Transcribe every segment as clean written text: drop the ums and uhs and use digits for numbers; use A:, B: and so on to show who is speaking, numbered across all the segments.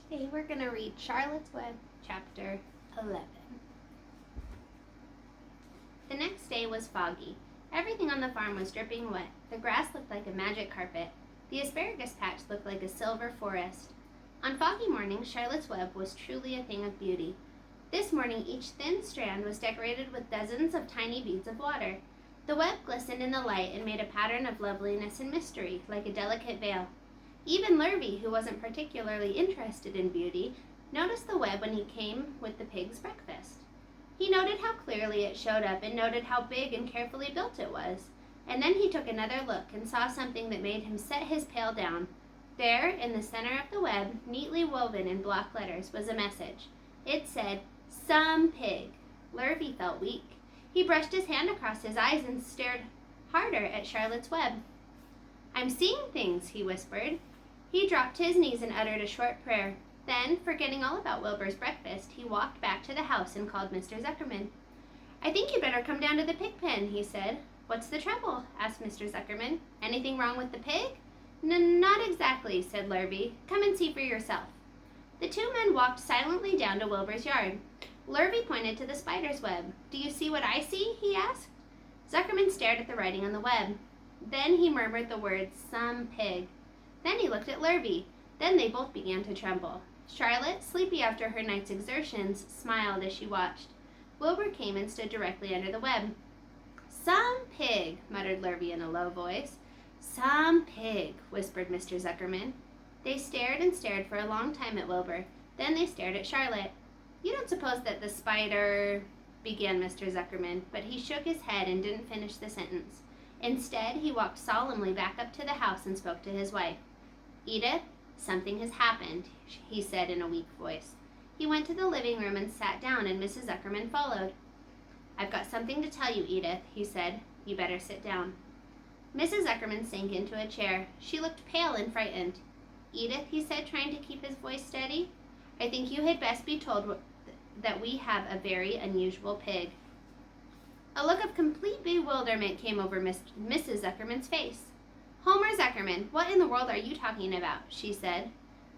A: Today we're going to read Charlotte's Web, chapter 11. The next day was foggy. Everything on the farm was dripping wet. The grass looked like a magic carpet. The asparagus patch looked like a silver forest. On foggy mornings, Charlotte's Web was truly a thing of beauty. This morning, each thin strand was decorated with dozens of tiny beads of water. The web glistened in the light and made a pattern of loveliness and mystery, like a delicate veil. Even Lurvy, who wasn't particularly interested in beauty, noticed the web when he came with the pig's breakfast. He noted how clearly it showed up and noted how big and carefully built it was. And then he took another look and saw something that made him set his pail down. There, in the center of the web, neatly woven in block letters, was a message. It said, "Some pig." Lurvy felt weak. He brushed his hand across his eyes and stared harder at Charlotte's Web. "I'm seeing things," he whispered. He dropped to his knees and uttered a short prayer. Then, forgetting all about Wilbur's breakfast, he walked back to the house and called Mr. Zuckerman. "I think you'd better come down to the pig pen," he said. "What's the trouble?" asked Mr. Zuckerman. "Anything wrong with the pig?" Not exactly," said Lurvy. "Come and see for yourself." The two men walked silently down to Wilbur's yard. Lurvy pointed to the spider's web. "Do you see what I see?" he asked. Zuckerman stared at the writing on the web. Then he murmured the words, "Some pig." Then he looked at Lurvy. Then they both began to tremble. Charlotte, sleepy after her night's exertions, smiled as she watched. Wilbur came and stood directly under the web. "Some pig," muttered Lurvy in a low voice. "Some pig," whispered Mr. Zuckerman. They stared and stared for a long time at Wilbur. Then they stared at Charlotte. "You don't suppose that the spider—" began Mr. Zuckerman, but he shook his head and didn't finish the sentence. Instead, he walked solemnly back up to the house and spoke to his wife. "Edith, something has happened," he said in a weak voice. He went to the living room and sat down, and Mrs. Zuckerman followed. "I've got something to tell you, Edith," he said. "You better sit down." Mrs. Zuckerman sank into a chair. She looked pale and frightened. "Edith," he said, trying to keep his voice steady, "I think you had best be told that we have a very unusual pig." A look of complete bewilderment came over Mrs. Zuckerman's face. "Homer Zuckerman, what in the world are you talking about?" she said.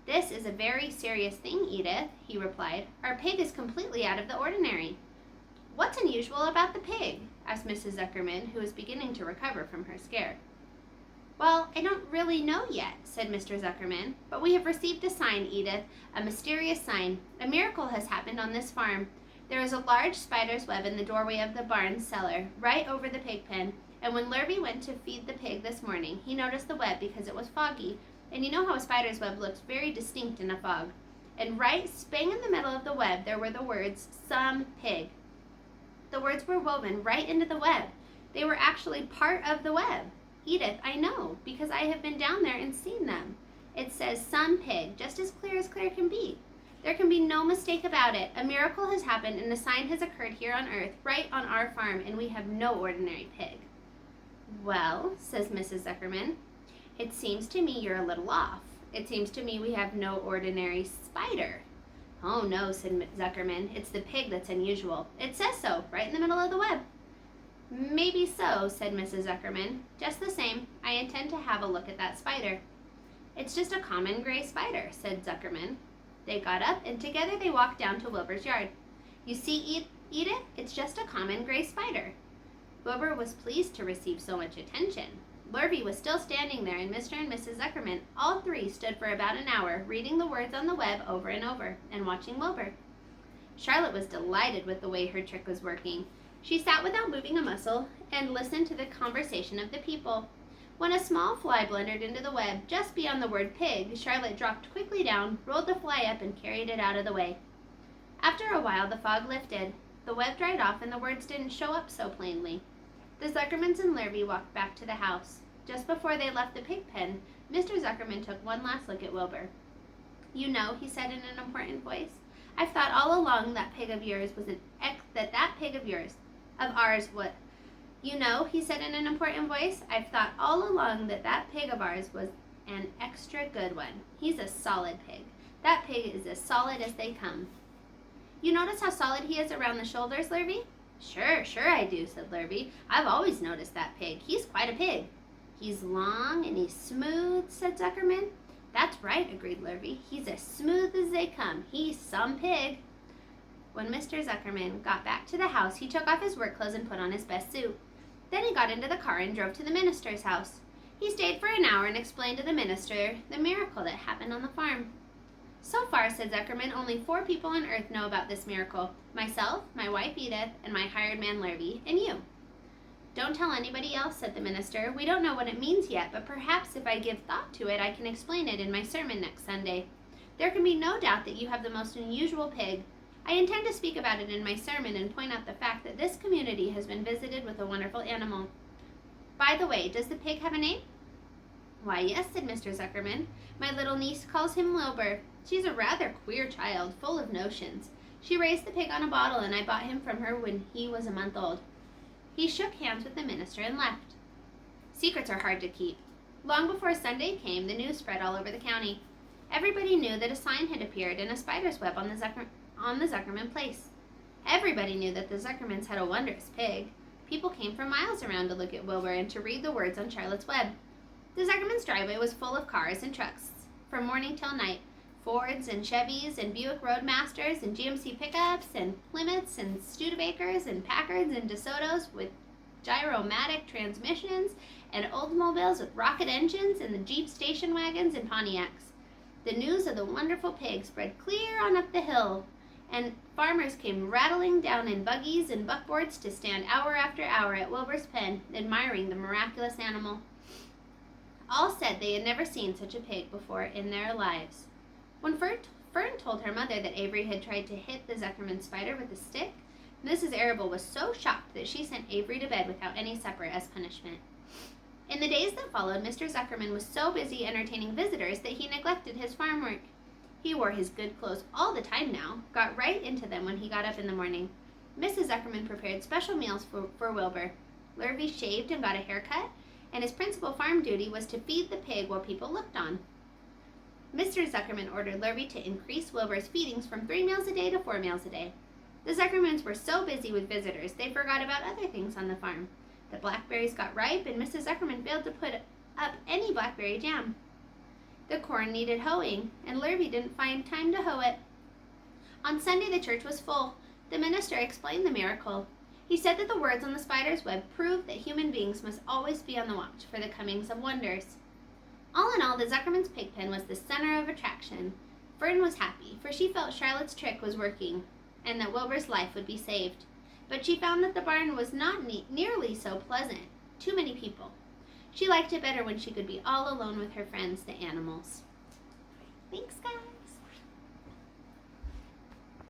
A: "This is a very serious thing, Edith," he replied. "Our pig is completely out of the ordinary." "What's unusual about the pig?" asked Mrs. Zuckerman, who was beginning to recover from her scare. "Well, I don't really know yet," said Mr. Zuckerman, "but we have received a sign, Edith, a mysterious sign. A miracle has happened on this farm. There is a large spider's web in the doorway of the barn cellar, right over the pig pen, and when Lurvy went to feed the pig this morning, he noticed the web because it was foggy, and you know how a spider's web looks very distinct in a fog. And right spang in the middle of the web there were the words, 'Some pig.' The words were woven right into the web. They were actually part of the web. Edith, I know, because I have been down there and seen them. It says 'Some pig,' just as clear can be. There can be no mistake about it. A miracle has happened and a sign has occurred here on earth, right on our farm, and we have no ordinary pig." "Well," says Mrs. Zuckerman, "it seems to me you're a little off. It seems to me we have no ordinary spider." "Oh no," said Zuckerman, "it's the pig that's unusual. It says so, right in the middle of the web." "Maybe so," said Mrs. Zuckerman. "Just the same, I intend to have a look at that spider." "It's just a common gray spider," said Zuckerman. They got up, and together they walked down to Wilbur's yard. "You see, Edith, it's just a common gray spider." Wilbur was pleased to receive so much attention. Lurvy was still standing there, and Mr. and Mrs. Zuckerman, all three, stood for about an hour, reading the words on the web over and over, and watching Wilbur. Charlotte was delighted with the way her trick was working. She sat without moving a muscle and listened to the conversation of the people. When a small fly blundered into the web just beyond the word pig, Charlotte dropped quickly down, rolled the fly up, and carried it out of the way. After a while, the fog lifted. The web dried off, and the words didn't show up so plainly. The Zuckermans and Lurvy walked back to the house. Just before they left the pig pen, Mr. Zuckerman took one last look at Wilbur. "You know," he said in an important voice, "I've thought all along that pig of yours was that pig of ours was." "You know," he said in an important voice, "I've thought all along that pig of ours was an extra good one. He's a solid pig. That pig is as solid as they come." "You notice how solid he is around the shoulders, Lurvy?" Sure I do," said Lurvy. "I've always noticed that pig. He's quite a pig." "He's long and he's smooth," said Zuckerman. That's right, agreed Lurvy. He's as smooth as they come. He's some pig. When Mr. Zuckerman got back to the house, he took off his work clothes and put on his best suit. Then he got into the car and drove to the minister's house. He stayed for an hour and explained to the minister the miracle that happened on the farm. So far, said Zuckerman, only 4 people on earth know about this miracle. Myself, my wife Edith, and my hired man Lurvy, and you. Don't tell anybody else, said the minister. We don't know what it means yet, but perhaps if I give thought to it, I can explain it in my sermon next Sunday. There can be no doubt that you have the most unusual pig. I intend to speak about it in my sermon and point out the fact that this community has been visited with a wonderful animal. By the way, does the pig have a name? Why, yes, said Mr. Zuckerman. My little niece calls him Wilbur. She's a rather queer child, full of notions. She raised the pig on a bottle, and I bought him from her when he was a month old. He shook hands with the minister and left. Secrets are hard to keep. Long before Sunday came, the news spread all over the county. Everybody knew that a sign had appeared in a spider's web on the Zuckerman place. Everybody knew that the Zuckermans had a wondrous pig. People came from miles around to look at Wilbur and to read the words on Charlotte's web. The Zuckerman's driveway was full of cars and trucks, from morning till night. Fords and Chevys and Buick Roadmasters and GMC pickups and Plymouths and Studebakers and Packards and DeSotos with gyromatic transmissions and Oldsmobiles with rocket engines and the Jeep station wagons and Pontiacs. The news of the wonderful pig spread clear on up the hill, and farmers came rattling down in buggies and buckboards to stand hour after hour at Wilbur's pen, admiring the miraculous animal. All said they had never seen such a pig before in their lives. When Fern told her mother that Avery had tried to hit the Zuckerman spider with a stick, Mrs. Arable was so shocked that she sent Avery to bed without any supper as punishment. In the days that followed, Mr. Zuckerman was so busy entertaining visitors that he neglected his farm work. He wore his good clothes all the time now, got right into them when he got up in the morning. Mrs. Zuckerman prepared special meals for Wilbur. Lurvy shaved and got a haircut, and his principal farm duty was to feed the pig while people looked on. Mr. Zuckerman ordered Lurvy to increase Wilbur's feedings from 3 meals a day to 4 meals a day. The Zuckermans were so busy with visitors, they forgot about other things on the farm. The blackberries got ripe, and Mrs. Zuckerman failed to put up any blackberry jam. The corn needed hoeing, and Lurvy didn't find time to hoe it. On Sunday, the church was full. The minister explained the miracle. He said that the words on the spider's web proved that human beings must always be on the watch for the comings of wonders. All in all, the Zuckerman's pig pen was the center of attraction. Fern was happy, for she felt Charlotte's trick was working, and that Wilbur's life would be saved. But she found that the barn was not nearly so pleasant. Too many people. She liked it better when she could be all alone with her friends, the animals.